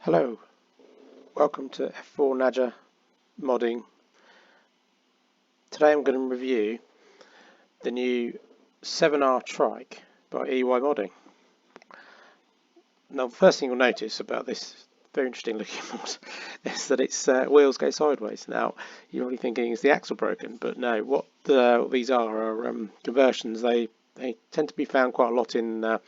Hello, welcome to F4 Nadja modding. Today I'm going to review the new 7R Trike by EY Modding. Now the first thing you'll notice about this very interesting looking mod is that its wheels go sideways. Now you're probably thinking, is the axle broken? But no, what these are conversions. They tend to be found quite a lot in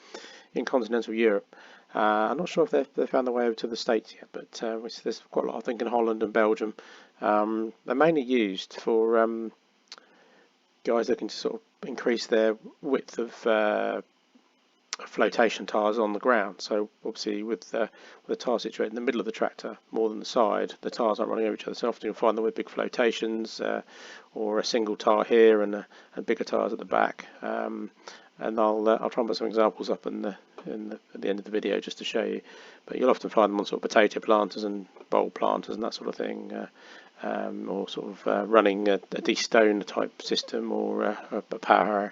continental Europe. I'm not sure if they've found their way over to the States yet, but there's quite a lot, I think, in Holland and Belgium. They're mainly used for guys looking to sort of increase their width of flotation tyres on the ground. So obviously with the tyre situated in the middle of the tractor more than the side, the tyres aren't running over each other. So often you'll find them with big flotations or a single tyre here and bigger tyres at the back. And I'll try and put some examples up at the end of the video just to show you. But you'll often find them on sort of potato planters and bulb planters and that sort of thing, or sort of running a de-stone type system or a power harrow.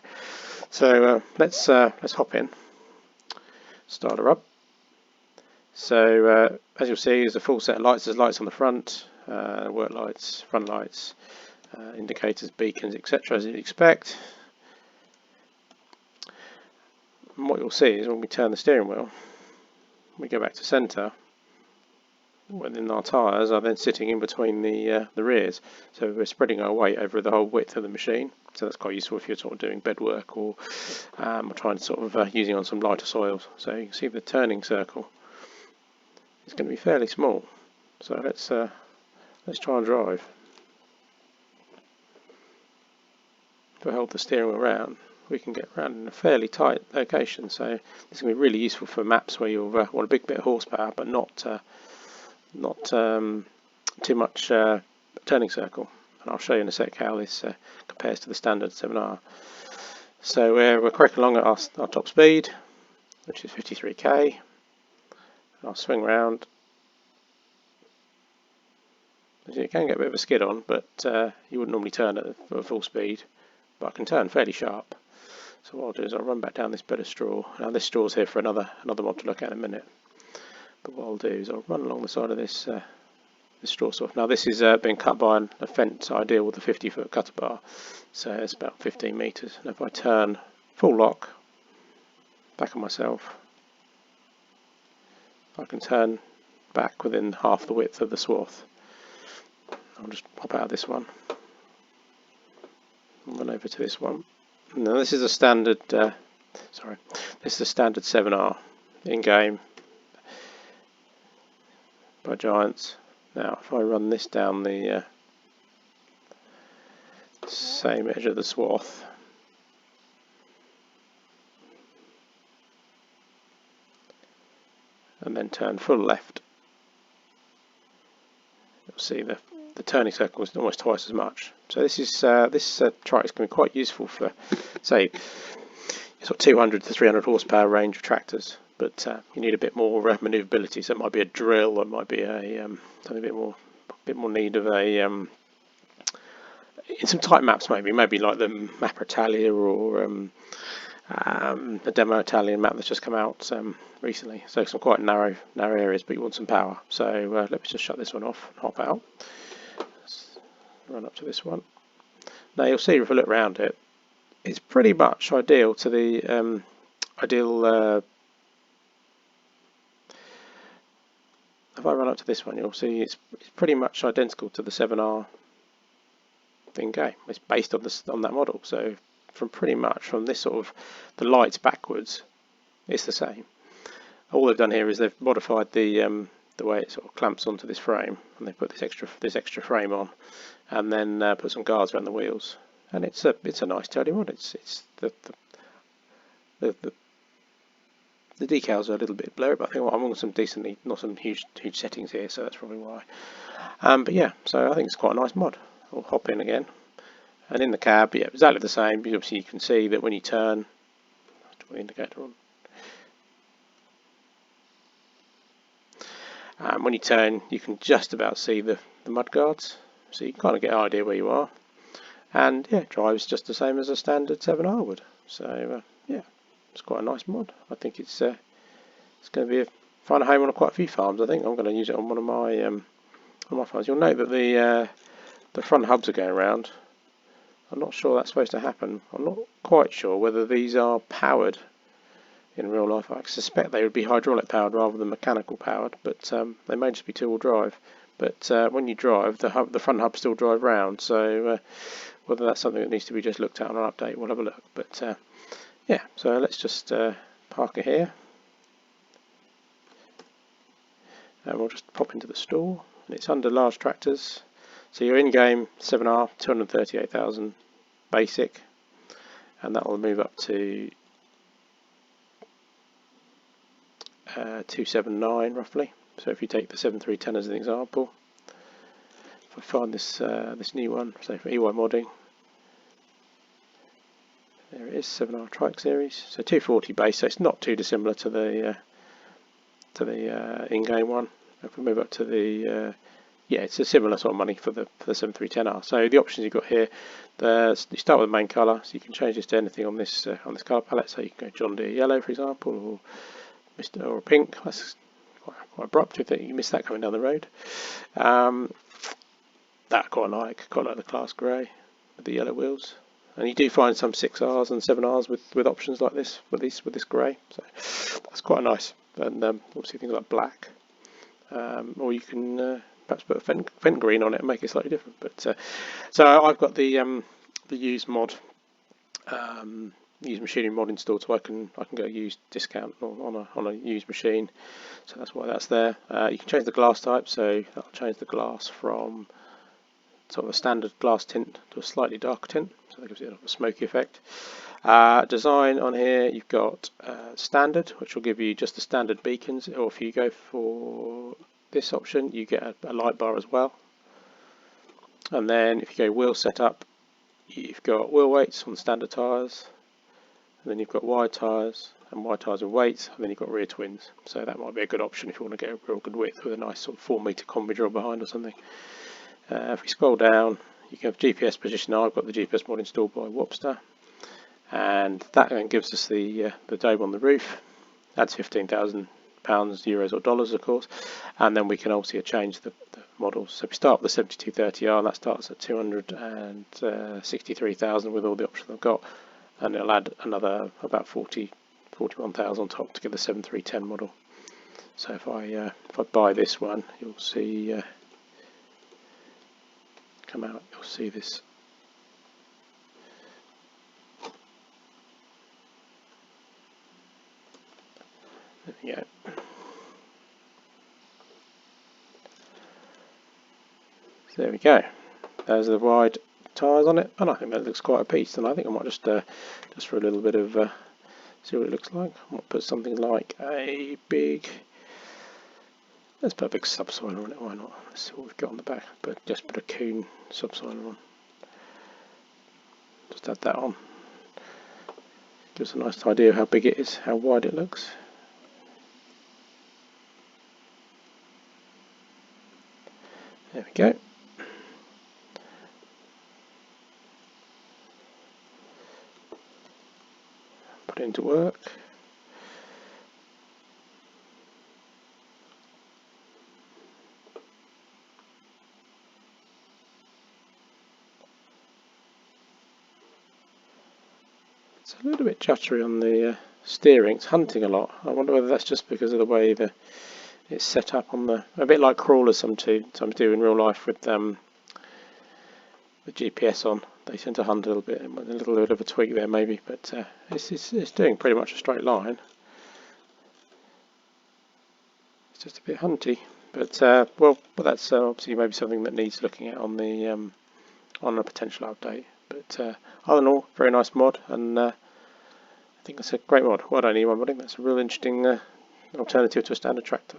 So let's hop in. Start her up. So as you'll see, there's a full set of lights. There's lights on the front, work lights, front lights, indicators, beacons, etc. as you'd expect. And what you'll see is when we turn the steering wheel, we go back to centre, then our tyres are then sitting in between the rears, so we're spreading our weight over the whole width of the machine. So that's quite useful if you're sort of doing bed work or trying to sort of using on some lighter soils. So you can see the turning circle is going to be fairly small. So let's try and drive. If I hold the steering wheel around, we can get around in a fairly tight location. So this is going to be really useful for maps where you'll want a big bit of horsepower, but not too much turning circle. And I'll show you in a sec how this compares to the standard 7R. So we're cracking along at our top speed, which is 53k. And I'll swing round. You can get a bit of a skid on, but you wouldn't normally turn at full speed. But I can turn fairly sharp. So what I'll do is I'll run back down this bed of straw. Now this straw's here for another mod to look at in a minute. But what I'll do is I'll run along the side of this straw saw. Now this is being cut by a fence ideal with a 50-foot cutter bar. So it's about 15 metres. And if I turn full lock, back on myself, I can turn back within half the width of the swath. I'll just pop out of this one and run over to this one. Now this is a standard, this is a standard 7R in game by Giants. Now if I run this down the same edge of the swath, and then turn full left, you'll see the turning circle is almost twice as much. So this is this trike is going to be quite useful for, say, sort of 200 to 300 horsepower range of tractors, but you need a bit more manoeuvrability. So it might be a drill, or it might be something a bit more need of a in some tight maps, maybe like the Mappa Italia or the Demo Italian map that's just come out recently. So some quite narrow areas, but you want some power. So let me just shut this one off and hop out. Let's run up to this one. Now you'll see if I look around it, it's pretty much ideal to the if I run up to this one, you'll see it's pretty much identical to the 7R in game. It's based on that model. So from this sort of the lights backwards, it's the same. All they've done here is they've modified the way it sort of clamps onto this frame, and they put this extra frame on, and then put some guards around the wheels, and it's a nice tidy mod. It's the decals are a little bit blurry, but I think I'm on some not some huge settings here, so that's probably why. But yeah, so I think it's quite a nice mod. I'll hop in again, and in the cab, yeah, exactly the same. Obviously, you can see that when you turn, I'll turn the indicator on. When you turn, you can just about see the mud guards, so you can kind of get an idea where you are. And yeah, it drives just the same as a standard 7R would. So yeah, it's quite a nice mod. I think it's going to be a find a home on quite a few farms. I think I'm going to use it on one of my farms. You'll note that the front hubs are going around. I'm not sure that's supposed to happen. I'm not quite sure whether these are powered in real life. I suspect they would be hydraulic powered rather than mechanical powered, but they may just be two-wheel drive. But when you drive, the front hubs still drive round, so whether that's something that needs to be just looked at on an update, we'll have a look. But yeah, so let's just park it here, and we'll just pop into the store. And it's under large tractors. So your in-game 7R, 238,000 basic, and that will move up to 279 roughly. So if you take the 7310 as an example, if I find this this new one, say for EY modding, there it is, 7R Trike Series. So 240 base, so it's not too dissimilar to the in-game one. If we move up to the yeah, it's a similar sort of money for the 7310R. So the options you've got here, you start with the main colour, so you can change this to anything on this colour palette. So you can go John Deere yellow, for example, or pink. That's quite abrupt if you miss that coming down the road. That I quite like the class grey with the yellow wheels. And you do find some 6Rs and 7Rs with options like this with this grey. So that's quite nice. And obviously things like black, or you can perhaps put a Fenton green on it and make it slightly different. But so I've got the used mod, used machinery mod installed, so I can get a used discount on a used machine. So that's why that's there. You can change the glass type, so that'll change the glass from sort of a standard glass tint to a slightly darker tint, so that gives it a smoky effect. Design on here, you've got standard, which will give you just the standard beacons, or if you go for this option, you get a light bar as well. And then if you go wheel setup, you've got wheel weights on standard tyres, and then you've got wide tyres and wide tyres with weights, and then you've got rear twins. So that might be a good option if you want to get a real good width with a nice sort of 4-metre combi drill behind or something. If we scroll down, you can have GPS position. I've got the GPS mod installed by Wobster, and that then gives us the dome on the roof. That's £15,000, euros or dollars, of course, and then we can also change the models. So if we start with the 7230R, that starts at 263,000 with all the options I've got, and it'll add another about 41,000 on top to get the 7310 model. So if I buy this one, you'll see come out, you'll see this. There we go. So there we go. There's the wide tyres on it, and I think that looks quite a piece. And I think I might just for a little bit of see what it looks like. I might put something like a big. Let's put a big subsoiler on it. Why not? Let's see what we've got on the back. But just put a Kuhn subsoiler on. Just add that on. Gives a nice idea of how big it is, how wide it looks. There we go. Put it into work. It's a little bit juddery on the steering. It's hunting a lot. I wonder whether that's just because of the way it's set up on a bit like crawlers sometimes do in real life with the GPS on. They tend to hunt a little bit. A little bit of a tweak there maybe, but it's doing pretty much a straight line. It's just a bit hunty, but well, that's obviously maybe something that needs looking at on a potential update. But all in all, very nice mod, and I think it's a great mod. Well done, EY modding. That's a real interesting alternative to a standard tractor.